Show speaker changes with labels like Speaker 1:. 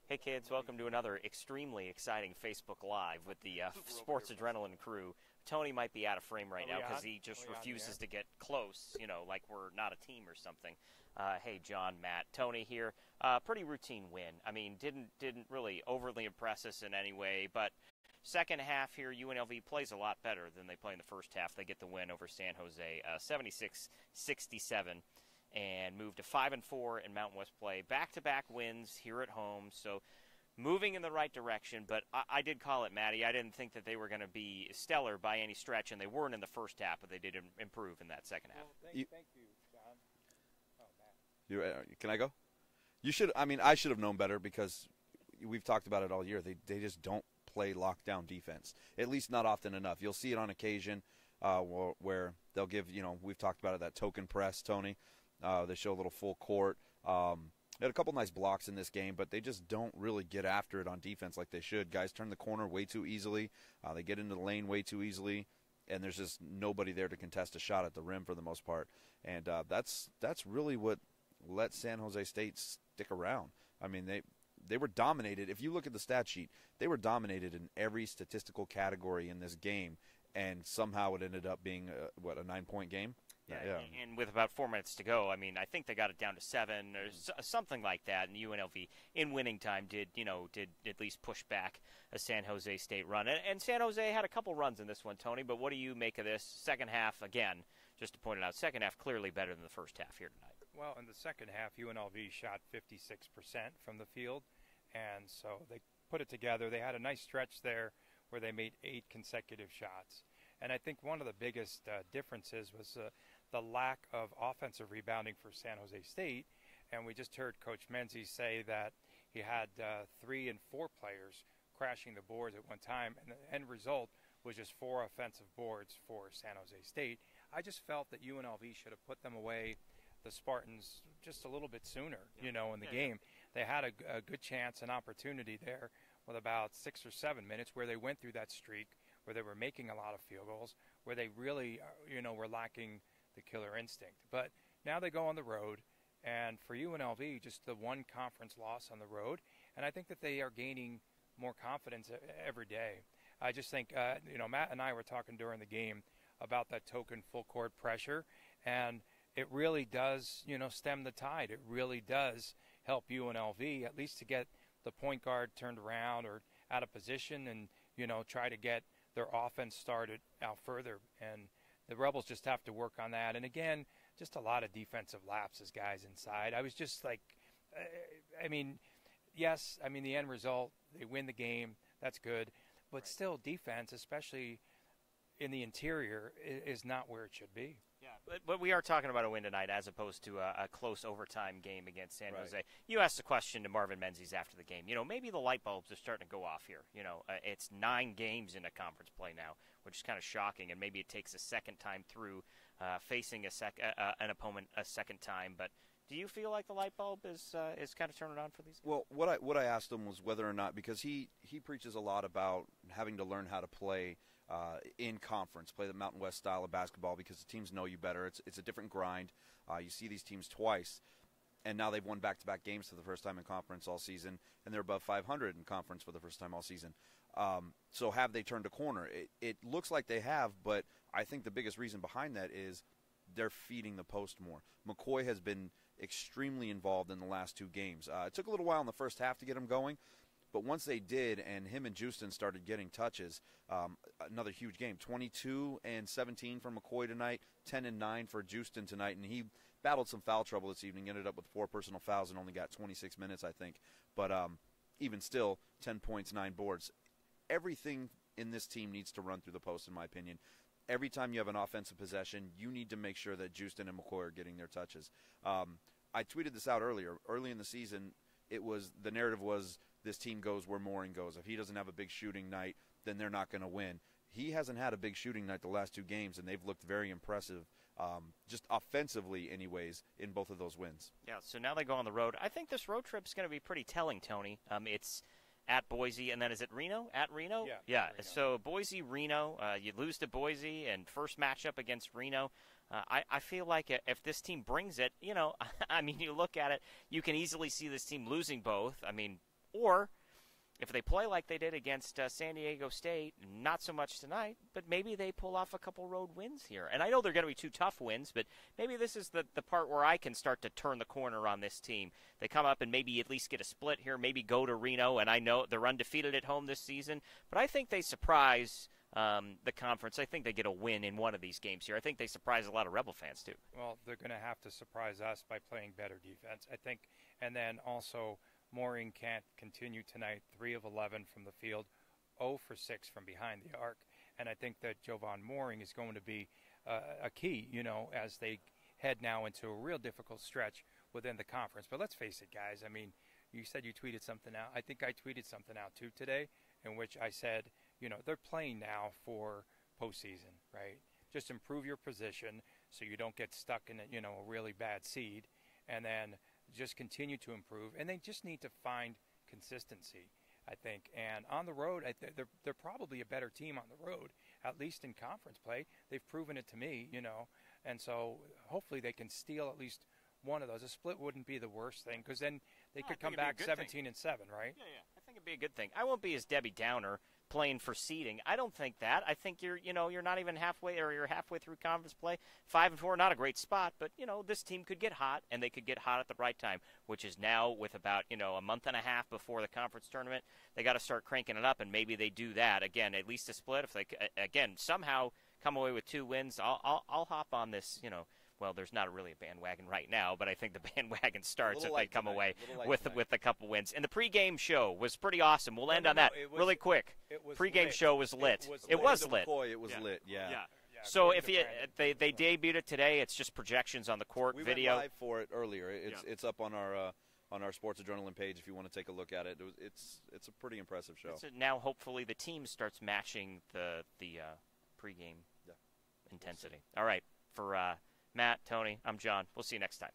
Speaker 1: Hey kids, welcome to another extremely exciting Facebook Live with the Sports Adrenaline crew. Tony might be out of frame right now because he just refuses to get close, like we're not a team or something. Hey John, Matt, Tony here. Pretty routine win. I mean, didn't really overly impress us in any way, but second half here, UNLV plays a lot better than they play in the first half. They get the win over San Jose, 76-67. And moved to 5-4 in Mountain West play. Back-to-back wins here at home, so moving in the right direction. But I did call it, Matty. I didn't think that they were going to be stellar by any stretch, and they weren't in the first half, but they did improve in that second half.
Speaker 2: Well, thank you, John. Oh, Matt. Can I go? You should. I mean, I should have known better because we've talked about it all year. They just don't play lockdown defense, at least not often enough. You'll see it on occasion where they'll give, we've talked about it, that token press, Tony. They show a little full court. They had a couple nice blocks in this game, but they just don't really get after it on defense like they should. Guys turn the corner way too easily. They get into the lane way too easily, and there's just nobody there to contest a shot at the rim for the most part. And that's really what let San Jose State stick around. I mean, they were dominated. If you look at the stat sheet, they were dominated in every statistical category in this game, and somehow it ended up being, a 9-point game?
Speaker 1: Yeah, and with about 4 minutes to go, I mean, I think they got it down to 7 or something like that. And UNLV, in winning time, did at least push back a San Jose State run. And San Jose had a couple runs in this one, Tony. But what do you make of this second half? Again, just to point it out, second half clearly better than the first half here tonight.
Speaker 3: Well, in the second half, UNLV shot 56% from the field, and so they put it together. They had a nice stretch there where they made 8 consecutive shots. And I think one of the biggest differences was the lack of offensive rebounding for San Jose State. And we just heard Coach Menzies say that he had 3 and 4 players crashing the boards at one time, and the end result was just 4 offensive boards for San Jose State. I just felt that UNLV should have put them away, the Spartans, just a little bit sooner, in the game. They had a good chance, an opportunity there with about 6 or 7 minutes where they went through that streak, where they were making a lot of field goals, where they really, were lacking the killer instinct. But now they go on the road, and for UNLV, just the one conference loss on the road, and I think that they are gaining more confidence every day. I just think, Matt and I were talking during the game about that token full court pressure, and it really does, stem the tide. It really does help UNLV, at least to get the point guard turned around or out of position and, try to get their offense started out further. And the Rebels just have to work on that. And again, just a lot of defensive lapses, guys, inside. I was just like, the end result, they win the game. That's good. But right. Still, defense, especially in the interior, is not where it should be.
Speaker 1: Yeah, but we are talking about a win tonight as opposed to a close overtime game against San Jose. You asked a question to Marvin Menzies after the game. Maybe the light bulbs are starting to go off here. It's 9 games in a conference play now, which is kind of shocking, and maybe it takes a second time through facing an opponent a second time. But do you feel like the light bulb is kind of turning on for these guys?
Speaker 2: Well, what I asked him was whether or not, because he preaches a lot about having to learn how to play in conference, play the Mountain West style of basketball because the teams know you better. It's a different grind. You see these teams twice, and now they've won back-to-back games for the first time in conference all season, and they're above 500 in conference for the first time all season. So have they turned a corner? It looks like they have, but I think the biggest reason behind that is they're feeding the post more. McCoy has been extremely involved in the last 2 games. It took a little while in the first half to get him going, but once they did, and him and Houston started getting touches, another huge game. 22 and 17 for McCoy tonight, 10 and 9 for Houston tonight, and he battled some foul trouble this evening, ended up with 4 personal fouls and only got 26 minutes, I think. But even still, 10 points, 9 boards. Everything in this team needs to run through the post, in my opinion. Every time you have an offensive possession, you need to make sure that Houston and McCoy are getting their touches. I tweeted this out earlier. Early in the season, the narrative was this team goes where Mooring goes. If he doesn't have a big shooting night, then they're not going to win. He hasn't had a big shooting night the last 2 games, and they've looked very impressive, just offensively anyways, in both of those wins.
Speaker 1: Yeah, so now they go on the road. I think this road trip is going to be pretty telling, Tony. It's at Boise, and then is it Reno? At Reno? Yeah. Reno. So Boise, Reno. You lose to Boise, and first matchup against Reno. I feel like if this team brings it, you look at it, you can easily see this team losing both. Or if they play like they did against San Diego State, not so much tonight, but maybe they pull off a couple road wins here. And I know they're going to be 2 tough wins, but maybe this is the part where I can start to turn the corner on this team. They come up and maybe at least get a split here, maybe go to Reno, and I know they're undefeated at home this season, but I think they surprise the conference. I think they get a win in one of these games here. I think they surprise a lot of Rebel fans, too.
Speaker 3: Well, they're going to have to surprise us by playing better defense, I think. And then also, Mooring can't continue tonight, 3 of 11 from the field, 0 for 6 from behind the arc. And I think that Jovan Mooring is going to be a key, as they head now into a real difficult stretch within the conference. But let's face it, guys. I mean, you said you tweeted something out. I think I tweeted something out, too, today, in which I said, they're playing now for postseason, right? Just improve your position so you don't get stuck in a really bad seed, and then just continue to improve. And they just need to find consistency, I think. And on the road, they're probably a better team on the road, at least in conference play. They've proven it to me, And so hopefully they can steal at least one of those. A split wouldn't be the worst thing, because then they could come back 17-7, right?
Speaker 1: Yeah. I think it'd be a good thing. I won't be as Debbie Downer playing for seeding. I don't think that. I think you're not even halfway, or you're halfway through conference play. 5-4, not a great spot, but this team could get hot, and they could get hot at the right time, which is now with about a month and a half before the conference tournament. They got to start cranking it up, and maybe they do that again. At least a split. If they somehow come away with 2 wins, I'll hop on this. Well, there's not really a bandwagon right now, but I think the bandwagon starts if they come away with a couple wins. And the pregame show was pretty awesome. We'll end on that really quick. Pregame show was lit. It was lit.
Speaker 2: It was lit. Yeah.
Speaker 1: So if they debuted it today, it's just projections on the court video.
Speaker 2: We went live for it earlier. It's up on our Sports Adrenaline page if you want to take a look at it. It's a pretty impressive show.
Speaker 1: Now hopefully the team starts matching the pregame intensity. All right, for Matt, Tony, I'm John. We'll see you next time.